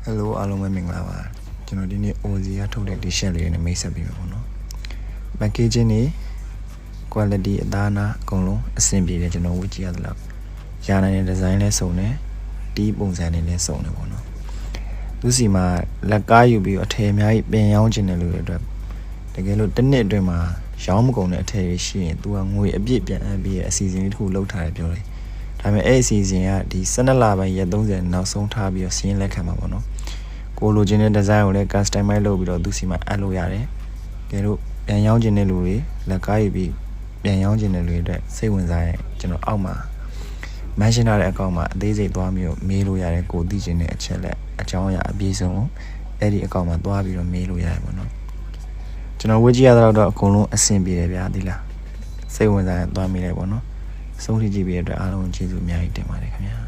Hello အားလုံးပဲမင်္ဂလာပါကျွန်တော်ဒီနေ့ OZ ကထုတ်တဲ့ t-shirt လေးနဲ့မိတ်ဆက်ပေးမှာပေါ့နော် packaging တွေ quality အသားနာအကုန်လုံးအဆင်ပြေတယ်ကျွန်တော်ဝတ်ကြည့်ရသလောက်ရာနိုင်တဲ့ design လဲစုံတယ်တီးပုံစံတွေလဲစုံတယ်ပေါ့နော်သူစီမှာလက်ကားယူပြီးအထည်အများကြီးပင်ရောင်းခြင်းတယ်လို့အတွက်တကယ်လို့တစ်နှစ်အတွင်းမှာရောင်းမကုန်တဲ့အထည်ရှိရင်သူကငွေအပြည့်ပြန်အပ်ပြီးအစီအစဉ်လေးတစ်ခုလုပ်ထားတယ်ပြောတယ်ဒါပေမဲ့အဲ့အစီအစဉ်ကဒီ12လပိုင်းရက်30နောက်ဆုံးထားပြီးတော့စီးရင်လက်ခံမှာပေါ့နော်ကိုလိုချင်တဲ့ design ကိုလည်း customize လုပ်ပြီးတော့သူစီမှာအပ်လို့ရတယ်ကဲလို့ပြန်ရောင်းခြင်းတဲ့လူတွေလက်ကားယူပြီးပြန်ရောင်းခြင်းတဲ့လူတွေအတွက်စိတ်ဝင်စားရင်ကျွန်တော်အောက်မှာ mention ထားတဲ့အကောင့်မှာအသေးစိတ်သွားပြီးတော့မေးလို့ရတယ်ကိုသိချင်တဲ့အချက်လက်အကြောင်းအရာအပြည့်စုံအဲ့ဒီအကောင့်မှာသွားပြီးတော့မေးလို့ရတယ်ပေါ့နော်ကျွန်တော်ဝတ်ကြည့်ရတော့အကုန်လုံးအဆင်ပြေတယ်ဗျာဒီလားစိတ်ဝင်စားရင်သွားမေးလိုက်ပေါ့နော်ဆုံးဖြတ်ကြည့်ပြီးတဲ့အတွက်အားလုံးကျေးဇူးအများကြီးတင်ပါတယ်ခင်ဗျာ